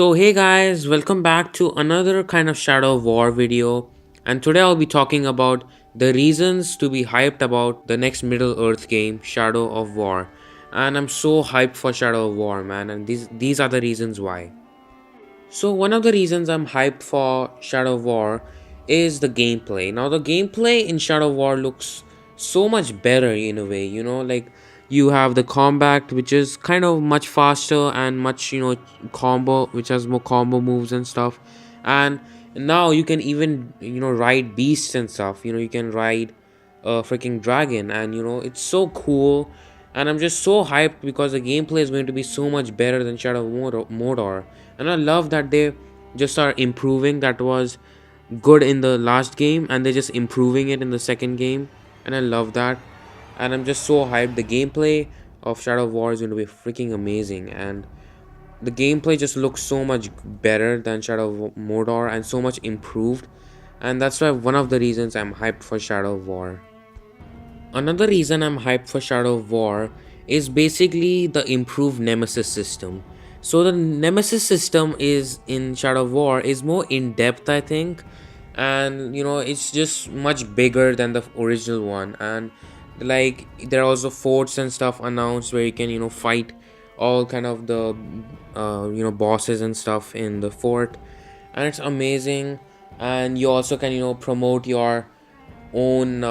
So hey guys, welcome back to another kind of Shadow of War video, and today I'll be talking about the reasons to be hyped about the next Middle Earth game, Shadow of War. And I'm so hyped for Shadow of War, man, and these are the reasons why. So one of the reasons I'm hyped for Shadow of War is the gameplay. Now the gameplay in Shadow of War looks so much better in a way, like you have the combat which is kind of much faster and much, combo which has more combo moves and stuff. And now you can even, ride beasts and stuff. You can ride a freaking dragon and it's so cool, and I'm just so hyped because the gameplay is going to be so much better than Shadow of Mordor. And I love that they just are improving. That was good in the last game and they're just improving it in the second game, and I love that. And I'm just so hyped. The gameplay of Shadow of War is going to be freaking amazing, and the gameplay just looks so much better than Shadow of Mordor and so much improved. And that's why one of the reasons I'm hyped for Shadow of War. Another reason I'm hyped for Shadow of War is basically the improved Nemesis system. So the Nemesis system is in Shadow of War is more in depth, I think, and it's just much bigger than the original one. And like there are also forts and stuff announced where you can fight all kind of the bosses and stuff in the fort, and it's amazing. And you also can promote your own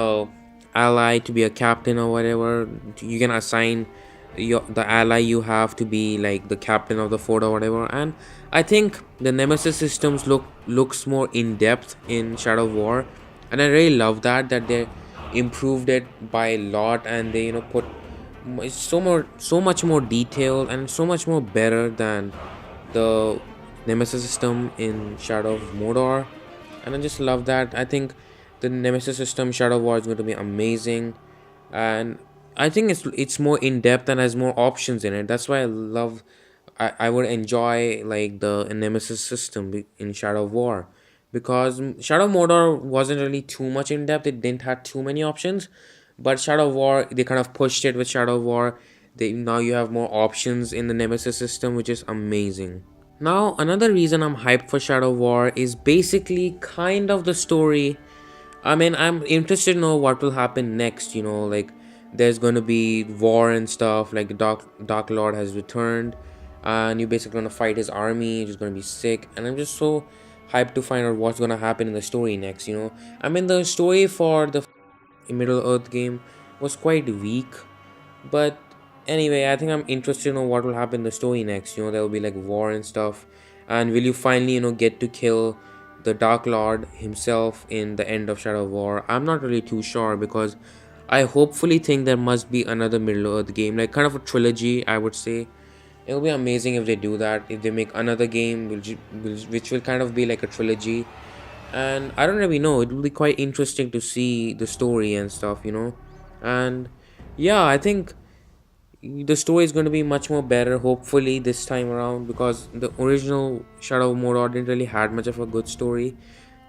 ally to be a captain or whatever. You can assign the ally you have to be like the captain of the fort or whatever. And I think the Nemesis systems looks more in depth in Shadow of War, and I really love that they improved it by a lot, and they put it's so much more detailed and so much more better than the Nemesis system in Shadow of Mordor. And I just love that. I think the Nemesis system Shadow War is going to be amazing, and I think it's more in depth and has more options in it. That's why I love. I would enjoy like the Nemesis system in Shadow of War, because Shadow of Mordor wasn't really too much in depth. It didn't have too many options, but Shadow of War, they kind of pushed it with Shadow of War. They now you have more options in the Nemesis system, which is amazing. Now, another reason I'm hyped for Shadow of War is basically kind of the story. I mean, I'm interested to know what will happen next, like there's going to be war and stuff, like the Dark Lord has returned, and you're basically going to fight his army, which is going to be sick. And I'm just so hyped to find out what's going to happen in the story next. I mean, the story for the Middle Earth game was quite weak, but anyway, I think I'm interested to know what will happen in the story next. There will be like war and stuff. And will you finally, get to kill the Dark Lord himself in the end of Shadow of War? I'm not really too sure, because I hopefully think there must be another Middle Earth game, like kind of a trilogy, I would say. It will be amazing if they do that, if they make another game which will kind of be like a trilogy. And I don't really know, it will be quite interesting to see the story and stuff. And yeah, I think the story is going to be much more better hopefully this time around, because the original Shadow of Mordor didn't really had much of a good story,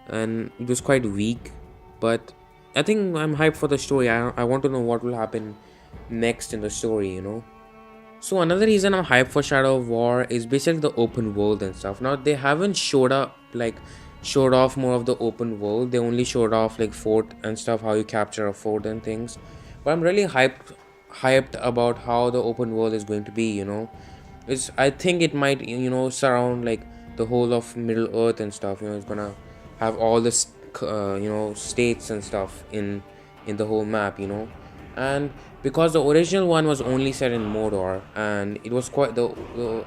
and it was quite weak. But I think I'm hyped for the story. I want to know what will happen next in the story. So another reason I'm hyped for Shadow of War is basically the open world and stuff. Now they haven't showed off more of the open world. They only showed off like fort and stuff, how you capture a fort and things. But I'm really hyped about how the open world is going to be. I think it might surround like the whole of Middle Earth and stuff. It's gonna have all this states and stuff in the whole map. And because the original one was only set in Mordor, and it was quite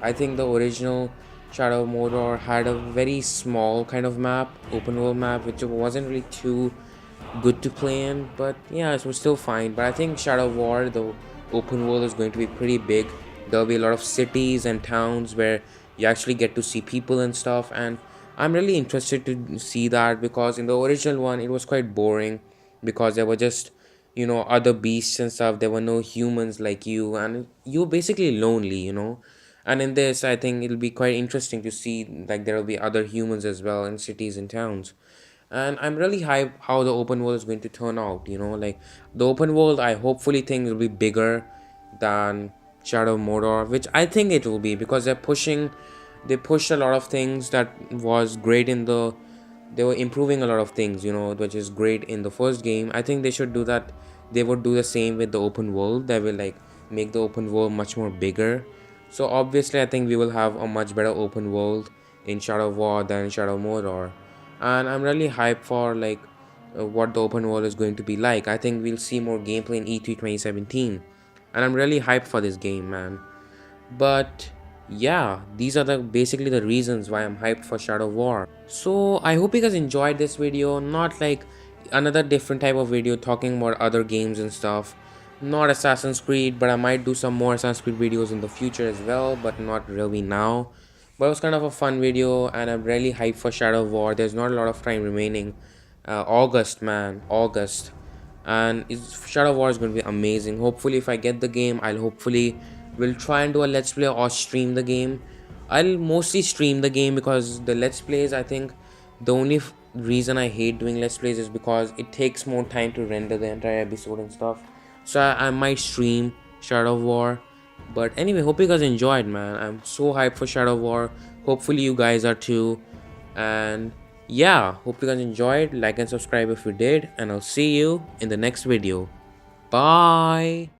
I think the original Shadow of Mordor had a very small kind of map, open world map, which wasn't really too good to play in. But yeah, it was still fine. But I think Shadow of War, the open world, is going to be pretty big. There'll be a lot of cities and towns where you actually get to see people and stuff, and I'm really interested to see that, because in the original one it was quite boring, because there were just other beasts and stuff. There were no humans like you, and you were basically lonely. And in this, I think it'll be quite interesting to see like there will be other humans as well in cities and towns. And I'm really hyped how the open world is going to turn out. Like the open world, I hopefully think will be bigger than Shadow of Mordor, which I think it will be, because they're pushing they pushed a lot of things that was great in the they were improving a lot of things, which is great in the first game. I think they should do that. They would do the same with the open world. They will like make the open world much more bigger. So obviously I think we will have a much better open world in Shadow of War than Shadow of Mordor. And I'm really hyped for like what the open world is going to be like. I think we'll see more gameplay in E3 2017. And I'm really hyped for this game, man. But yeah, these are the basically the reasons why I'm hyped for Shadow of War. So I hope you guys enjoyed this video, not like another different type of video talking about other games and stuff. Not Assassin's Creed, but I might do some more Assassin's Creed videos in the future as well, but not really now. But it was kind of a fun video, and I'm really hyped for Shadow of War. There's not a lot of time remaining. August, man, August. And Shadow of War is going to be amazing. Hopefully if I get the game, I'll hopefully will try and do a let's play or stream the game. I'll mostly stream the game because the let's plays, I think the only reason I hate doing let's plays is because it takes more time to render the entire episode and stuff. So I might stream Shadow of War. But anyway, hope you guys enjoyed, man. I'm so hyped for Shadow of War. Hopefully you guys are too. And yeah, hope you guys enjoyed. Like and subscribe if you did, and I'll see you in the next video. Bye.